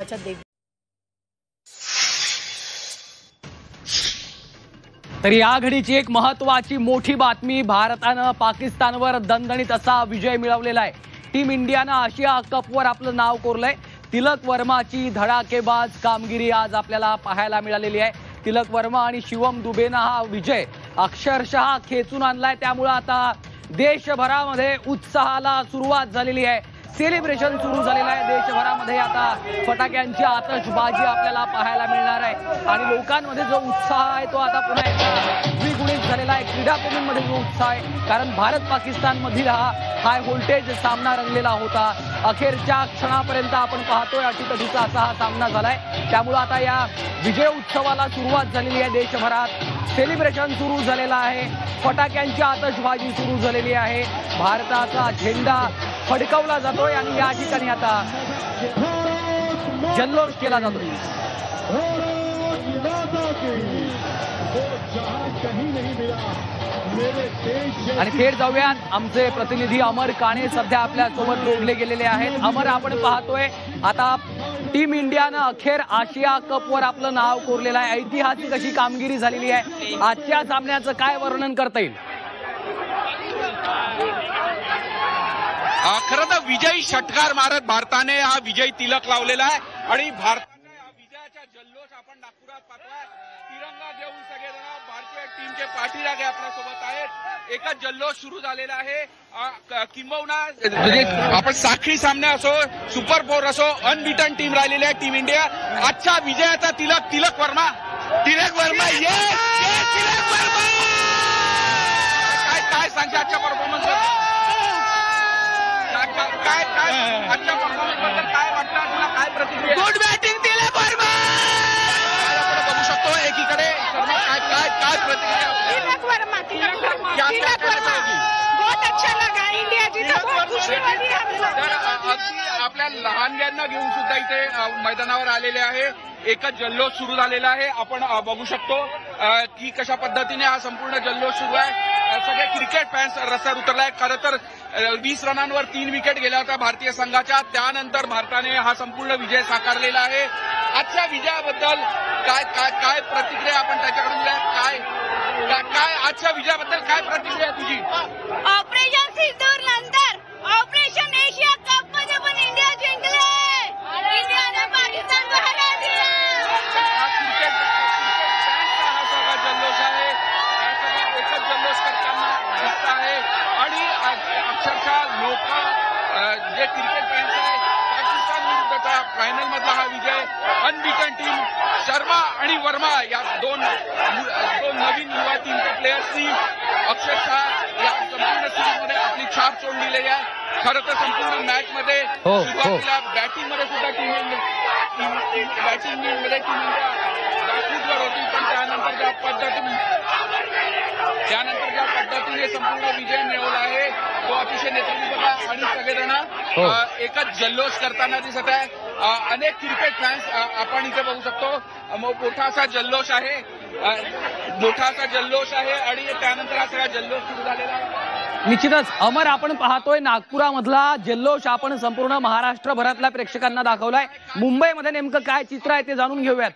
त्याच्यात देख. तर या घडीची एक महत्वाची मोठी बातमी, भारतानं पाकिस्तानवर दणदणीत असा विजय मिळवलेला आहे. टीम इंडियानं आशिया कपवर आपलं नाव कोरलंय. तिलक वर्माची धडाकेबाज कामगिरी आज आपल्याला पाहायला मिळालेली आहे. तिलक वर्मा आणि शिवम दुबेनं हा विजय अक्षरशः खेचून आणलाय. त्यामुळे आता देशभरामध्ये उत्साहाला सुरुवात झालेली आहे. सेलिब्रेशन सुरू झालेलं आहे. देशभरामध्ये आता फटाक्यांची आतषबाजी आपल्याला पाहायला मिळणार आहे आणि लोकांमध्ये जो उत्साह आहे तो आता पुन्हा एकदा द्विगुणित झालेला आहे. क्रीडाप्रेमींमध्ये जो उत्साह आहे, कारण भारत पाकिस्तान मधील हा हाय व्होल्टेज सामना रंगलेला होता. अखेरच्या क्षणापर्यंत आपण पाहतोय अटीतटीचा असा हा सामना झालाय. त्यामुळे आता या विजय उत्सवाला सुरुवात झालेली आहे. देशभरात सेलिब्रेशन सुरू झालेलं आहे. फटाक्यांची आतषबाजी सुरू झालेली आहे. भारताचा झेंडा फडकवला जातोय आणि या ठिकाणी आता जल्लोष केला जातोय. आणि थेट जाऊयात, आमचे प्रतिनिधी अमर काणे सध्या आपल्या सोबत जोडले गेलेले आहेत. अमर, आपण पाहतोय आता टीम इंडियानं अखेर आशिया कपवर आपलं नाव कोरलेलं आहे. ऐतिहासिक अशी कामगिरी झालेली आहे. आजच्या सामन्याचं काय वर्णन करता येईल? खरं तर विजयी षटकार मारत भारताने हा विजय तिलक लावलेला आहे आणि भारताने हा विजयाचा जल्लोष आपण नागपुरात पाहतोय. तिरंगा घेऊन सगळेजण भारतीय टीमचे पाठीराखे आपल्यासोबत आहेत. एकच जल्लोष सुरू झालेला आहे. किंबहुना आपण साखळी सामना असो, सुपर फोर असो, अनबिटन टीम राहिलेली आहे टीम इंडिया. आजच्या विजयाचा तिलक तिलक वर्मा तिलक वर्मा तिलक वर्मा काय सांगते आजच्या परफॉर्मन्स? काय आजच्या परफॉर्मन्स बद्दल काय वाटतं तुला? काय प्रतिक्रिया? Good batting Tilak Varma. आपण बघू शकतो एकीकडे काय काय काय प्रतिक्रिया? तिलक वर्मा तिलक वर्मा बहुत अच्छा लगा. इंडिया जीता, बहुत खुशी वाली अगदी आपल्या लहानग्यांना घेऊन सुद्धा इथे मैदानावर आलेले आहे. एकच जल्लोष सुरू झालेला आहे. आपण बघू शकतो की कशा पद्धतीने हा संपूर्ण जल्लोष सुरू आहे. सगळे क्रिकेट फॅन्स रस्त्यावर उतरले आहेत. खरं तर 20 रनांवर 3 विकेट गेल्या होत्या भारतीय संघाच्या. त्यानंतर भारताने हा संपूर्ण विजय साकारलेला आहे. आजच्या विजयाबद्दल काय काय काय प्रतिक्रिया आपण त्याच्याकडून काय काय आजच्या विजयाबद्दल काय प्रतिक्रिया तुझी? ऑपरेशन सिंदूर नंतर ऑपरेशन एशिया कप मध्ये पण इंडिया जिंकले. इंडियाने पाकिस्तानला हरा दिला. क्रिकेट फॅन्सचा हा सगळा जल्लोष आहे. एकच जल्लोष करताना दिसत आहे आणि अक्षरशः लोक जे क्रिकेट फॅन्स आहे, पाकिस्तान विरुद्धचा फायनल मधला हा विजय, अनबिटन टीम शर्मा आणि वर्मा या दोन नवीन युवा टीमच्या प्लेयर्सनी अक्षरशः या संपूर्ण सिरीजमध्ये आपली छाप सोडलेली आहे. खरं तर संपूर्ण मॅच मध्ये सुरुवातीला बॅटिंगमध्ये सुद्धा टीम इंडिया दाखवून होती, पण त्यानंतर ज्या पद्धतीने संपूर्ण विजय मिळवला आहे तो अतिशय नेतृत्वाला आणि सगळेजण एकच जल्लोष करताना दिसत आहे. अनेक क्रिकेट फॅन्स आपण इथे बघू शकतो. मोठा असा जल्लोष आहे, आणि त्यानंतर हा सगळा जल्लोष सुरू झालेला आहे. निश्चितच अमर, आपण पाहतोय नागपुरामधला जल्लोष आपण संपूर्ण महाराष्ट्रभरातल्या प्रेक्षकांना दाखवलाय. मुंबईमध्ये नेमकं काय चित्र आहे ते जाणून घेऊयात.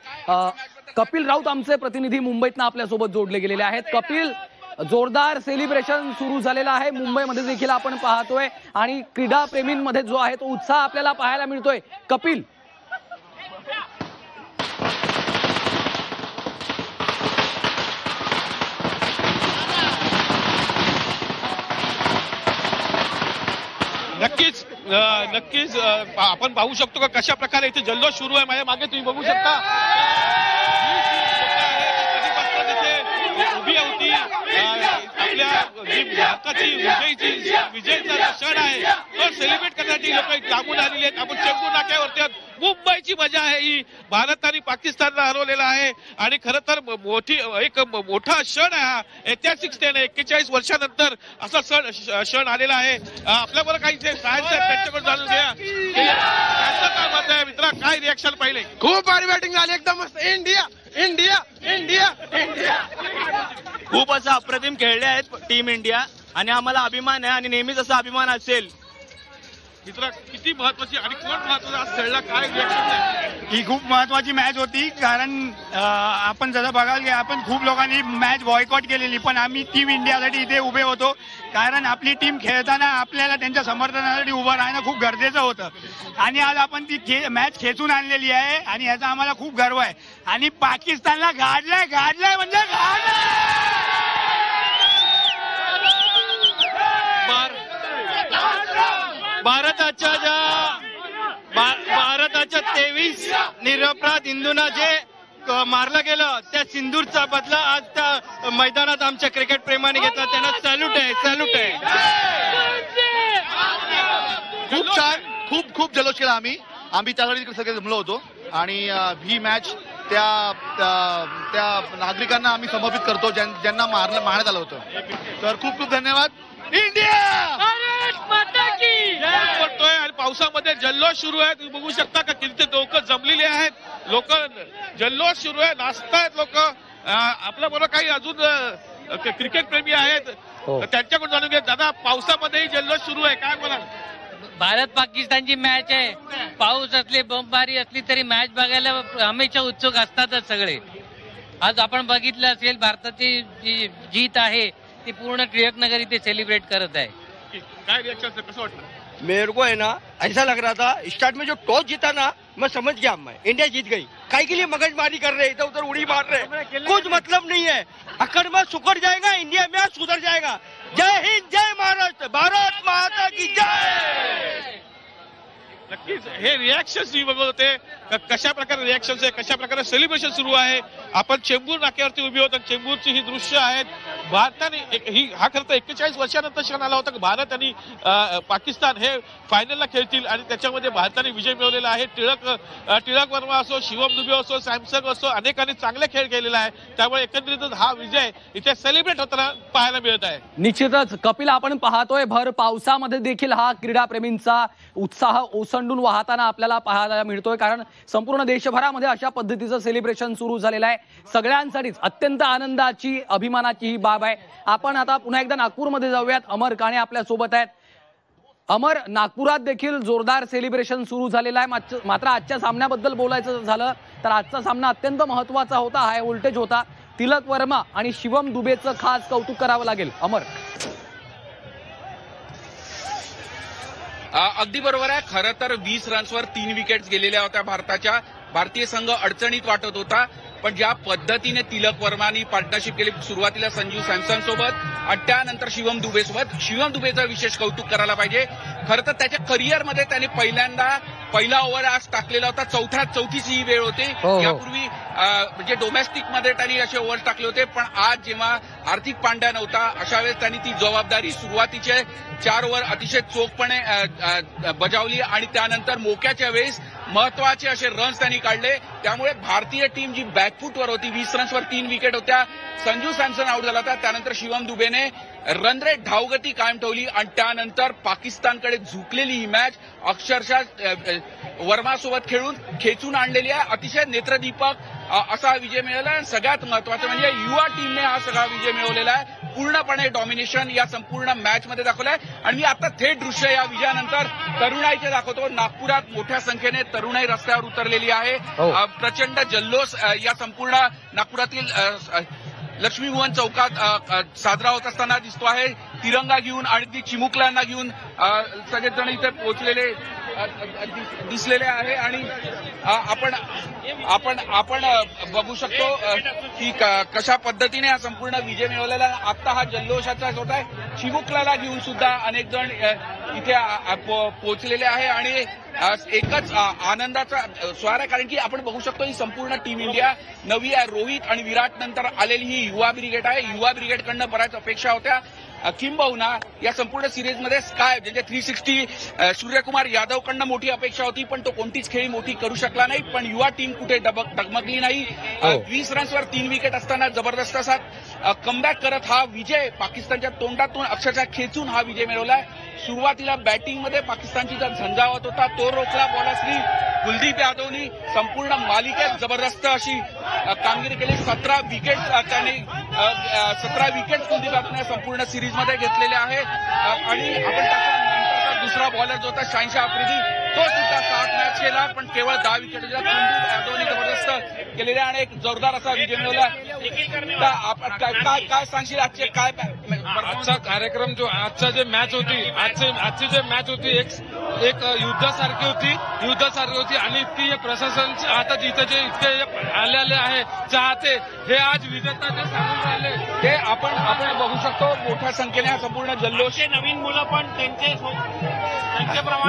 कपिल राऊत आमचे प्रतिनिधी मुंबईतनं आपल्यासोबत जोडले गेलेले आहेत. कपिल, जोरदार सेलिब्रेशन सुरू झालेलं आहे मुंबईमध्ये देखील आपण पाहतोय आणि क्रीडा प्रेमींमध्ये जो आहे तो उत्साह आपल्याला पाहायला मिळतोय. कपिल, नक्कीच आपण पाहू शकतो का कशा प्रकारे इथे जल्लोष सुरू आहे. माझ्या मागे तुम्ही बघू शकता उभी होती. आपल्या जी भारताची विजयचा क्षण आहे तो सेलिब्रेट करण्यासाठी लोक लांबून आलेली आहेत. आपण चेंबूर नाक्यावरती मुंबईची मजा आहे ही. भारत आणि पाकिस्तानला हरवलेला आहे आणि खरं तर एक मोठा क्षण आहे हा. ऐतिहासिक क्षण आहे. 41 वर्षानंतर असा क्षण आलेला आहे. आपल्याबरोबर काही जे फॅन्स आहेत त्यांच्याकडून जाणून घ्या काय मत आहे. मित्रा, काय रिॲक्शन पाहिले? खूप भारी बॅटिंग झाली, एकदम मस्त. इंडिया इंडिया इंडिया इंडिया खूप असं अप्रतिम खेळले आहेत टीम इंडिया आणि आम्हाला अभिमान आहे आणि नेहमीच असा अभिमान असेल. मित्रा किती महत्वाची आणि कोण महत्वाचं आज खेळला, काय रिॲक्शन आहे? ही खूप महत्वाची मॅच होती, कारण आपण जसं बघायला गेलं आपण खूप लोकांनी मॅच बॉयकॉट केलेली, पण आम्ही टीम इंडियासाठी इथे उभे होतो, कारण आपली टीम खेळताना आपल्याला त्यांच्या समर्थनासाठी उभं राहणं खूप गरजेचं होतं. आणि आज आपण ती मॅच खेचून आणलेली आहे आणि याचा आम्हाला खूप गर्व आहे. आणि पाकिस्तानला गाडलंय म्हणजे भारताच्या 23 निरपराध हिंदूंना जे मारलं गेलं त्या सिंदूरचा बदला आज त्या मैदानात आमच्या क्रिकेट प्रेमाने घेतला. त्यांना सॅल्यूट आहे. खूप छान, खूप जल्लोष केला आम्ही त्यासाठी तिकडे सगळे जमलो होतो आणि ही मॅच त्या नागरिकांना आम्ही समर्पित करतो ज्यांना मारण्यात आलं होतं. तर खूप धन्यवाद. इंडिया पडतोय आणि पावसामध्ये जल्लोष सुरू आहे. तुम्ही बघू शकता का किती लोक जमलेली आहेत, लोक जल्लोष सुरू आहे, नाचतायत लोक. आपल्या बरोबर काही अजून क्रिकेट प्रेमी आहेत, त्यांच्याकडून जाणून घ्या. दादा, पावसामध्येही जल्लोष सुरू आहे, काय बोला? भारत पाकिस्तानची मॅच आहे, पाऊस असले बमबारी असली तरी मॅच बघायला हमेशा उत्सुक असतातच सगळे. आज आपण बघितलं असेल भारताची जी जीत आहे ती पूर्ण टिळकनगर इथे सेलिब्रेट करत आहे. काय रिएक्शन कसं वाटतं? मेरे को है ना ऐसा लग रहा था स्टार्ट में जो टॉस जीता ना मैं समझ गया मैं इंडिया जीत गई. काय के लिए मगजमारी कर रहे, इधर उधर उड़ी मार रहे, कुछ मतलब नहीं है. अकड़ में सुधर जाएगा, इंडिया मैच सुधर जाएगा. जय हिंद, जय महाराष्ट्र, भारत माता की जय. नक्कीच हे रिॲक्शन मी बघत होते, कशा प्रकारे रिॲक्शन आहे, कशा प्रकारे सेलिब्रेशन सुरू आहे. आपण चेंबूर नाक्यावरती उभी होतो, चेंबूरची ही दृश्य आहेत. भारताने हा खरं तर 41 वर्षानंतर क्षण आला होता की भारत आणि पाकिस्तान हे फायनलला खेळतील आणि त्याच्यामध्ये भारताने विजय मिळवलेला आहे. टिळक वर्मा असो, शिवम दुबे असो, सॅमसंग असो, अनेकांनी चांगले खेळ केलेला आहे. त्यामुळे एकंदरीतच हा विजय इथे सेलिब्रेट होताना पाहायला मिळत आहे. निश्चितच कपिल, आपण पाहतोय भर पावसामध्ये देखील हा क्रीडाप्रेमींचा उत्साह ओसंडून वाहताना आपल्याला पाहायला मिळतोय, कारण संपूर्ण देशभरामध्ये अशा पद्धतीचं सेलिब्रेशन सुरू झालेलं आहे. सगळ्यांसाठीच अत्यंत आनंदाची, अभिमानाची ही बाब आहे. आपण आता पुन्हा एकदा नागपूरमध्ये जाऊयात. अमर काणे आपल्या सोबत आहेत. अमर, नागपुरात देखील जोरदार सेलिब्रेशन सुरू झालेलं आहे. मात्र आजच्या सामन्याबद्दल बोलायचं झालं तर आजचा सामना अत्यंत महत्वाचा होता, हाय व्होल्टेज होता. तिलक वर्मा आणि शिवम दुबेचं खास कौतुक करावं लागेल. अमर, अगदी बरोबर आहे. खरं तर 20 रन्सवर 3 विकेट्स गेलेल्या होत्या भारताच्या. भारतीय संघ अडचणीत वाटत होता, पण ज्या पद्धतीने तिलक वर्मानी पार्टनरशिप केली, सुरुवातीला संजू सॅमसन सोबत आणि त्यानंतर शिवम दुबे सोबत. शिवम दुबेचं विशेष कौतुक करायला पाहिजे. खरं तर त्याच्या करिअरमध्ये त्याने पहिला ओव्हर आज टाकलेला होता. चौथीची ही वेळ होती. यापूर्वी म्हणजे डोमेस्टिक मध्ये त्यांनी असे ओव्हर टाकले होते, पण आज जेव्हा हार्दिक पांड्या नव्हता अशा वेळेस त्यांनी ती जबाबदारी सुरुवातीचे 4 ओव्हर अतिशय चोखपणे बजावली आणि त्यानंतर मोक्याच्या वेळेस महत्वाचे असे रन्स त्यांनी काढले. त्यामुळे भारतीय टीम जी बॅकफूटवर होती, 20 रन्सवर 3 विकेट होत्या. संजू सॅमसन आउट झाला होता, त्यानंतर शिवम दुबेने रन रेट धावगती कायम ठेवली आणि त्यानंतर पाकिस्तानकडे झुकलेली ही मॅच अक्षरशः वर्मासोबत खेचून आणलेली आहे. अतिशय नेत्रदीपक असा विजय मिळाला आणि सगळ्यात महत्वाचं म्हणजे युवा टीमने हा सगळा विजय मिळवलेला आहे. पूर्णपणे डॉमिनेशन या संपूर्ण मॅचमध्ये दाखवलंय. आणि मी आता थेट दृश्य या विजयानंतर तरुणाईचे दाखवतो. नागपुरात मोठ्या संख्येने तरुणाई रस्त्यावर उतरलेली आहे. प्रचंड जल्लोष या संपूर्ण नागपुरातील लक्ष्मीभुवन चौकात साजरा होत असताना दिसतो आहे. तिरंगा घेऊन आणि ती चिमुकल्यांना घेऊन सगळेजण इथे पोहोचलेले दिसलेले आहे. आणि आपण बघू शकतो की कशा पद्धतीने हा संपूर्ण विजय मिळवलेला. आता हा जल्लोषाचाच होत आहे. चिमुकल्याला घेऊन सुद्धा अनेक जण इथे पोहोचलेले आहे आणि एकच आनंदाचा स्वार आहे, कारण की आपण बघू शकतो ही संपूर्ण टीम इंडिया नवी आहे. रोहित आणि विराट नंतर आलेली ही युवा ब्रिगेड आहे. युवा ब्रिगेडकडनं बऱ्याच अपेक्षा होत्या. किंबहुना या संपूर्ण सिरीजमध्ये स्काय म्हणजे 360 सूर्यकुमार यादवकडनं मोठी अपेक्षा होती, पण तो कोणतीच खेळी मोठी करू शकला नाही. पण युवा टीम कुठे डगमगली नाही. 20 रन्सवर 3 विकेट असताना जबरदस्त असा कमबॅक करत हा विजय पाकिस्तानच्या तोंडातून अक्षरशः खेचून हा विजय मिळवलाय. सुरुवातीला बॅटिंगमध्ये पाकिस्तानची जो झंझावत होता तो रोखला बॉलर्सनी. कुलदीप यादवनी संपूर्ण मालिकेत जबरदस्त अशी कामगिरी केली. 17 विकेट कुलदीप यादवने संपूर्ण सिरीजमध्ये घेतलेले आहे. आणि आपण त्याच्यानंतरचा दुसरा बॉलर जो होता शाहीनशाह आफ्रिदी तो सुद्धा 7 मॅच केला, पण केवळ 10 विकेट दिला. संदीप यादवने जबरदस्त केलेले आणि एक जोरदार असा विजय मिळवला. काय सांगशील आजचे काय आजचा कार्यक्रम जो आजचा जे मॅच होती आजची जे मॅच होती एक युद्धासारखी होती आणि इतकी प्रशासन आता इथे जे इतके आलेले आहे चाहते हे आज विजेता जे सांगून राहिले हे आपण बघू शकतो. मोठ्या संख्येने हा संपूर्ण जल्लोष नवीन मुलं पण त्यांच्याप्रमाणे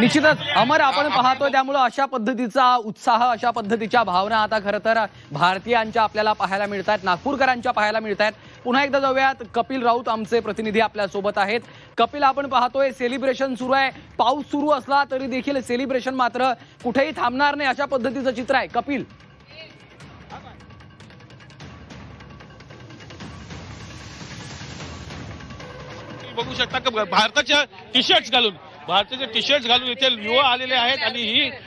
निश्चितच अमर आपण पाहतोय, त्यामुळे अशा पद्धतीचा उत्साह, अशा पद्धतीच्या भावना आता खरं तर भारतीयांच्या आपल्याला पाहायला मिळत आहेत, नागपूरकरांच्या पाहायला मिळत आहेत. पुन्हा एकदा जाऊयात, कपिल राऊत आमचे प्रतिनिधी आपल्या सोबत आहेत. कपिल, आपण पाहतोय सेलिब्रेशन सुरू आहे, पाऊस सुरू असला तरी देखील सेलिब्रेशन मात्र कुठेही थांबणार नाही, अशा पद्धतीचं चित्र आहे. कपिल, बघू शकता की भारताच्या टी शर्ट्स घालून इथे युवा आलेले आहेत आणि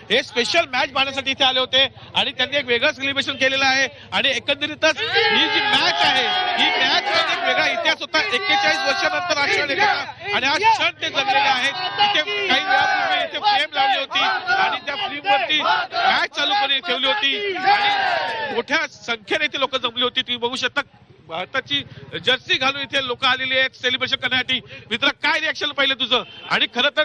हे स्पेशल मॅच पाहण्यासाठी इथे आले होते आणि त्यांनी एक वेगळं सेलिब्रेशन केलेलं आहे. आणि एकंदरीतच ही जी मॅच आहे ही मॅच एक वेगळा इतिहास होता. 41 वर्षानंतर हा क्षण येतो आणि हा क्षण ते जगलेले आहेत. इथे काही वेळापूर्वी इथे फ्लेम लावली होती आणि त्या फ्लेमवरती मॅच चालू करून ठेवली होती आणि मोठ्या संख्येने इथे लोक जमली होती. तुम्ही बघू शकता भारताची जर्सी घालून इथे लोक आलेली आहेत सेलिब्रेशन करण्यासाठी. मित्र, काय रिएक्शन पाहिलं तुझं? आणि खरं तर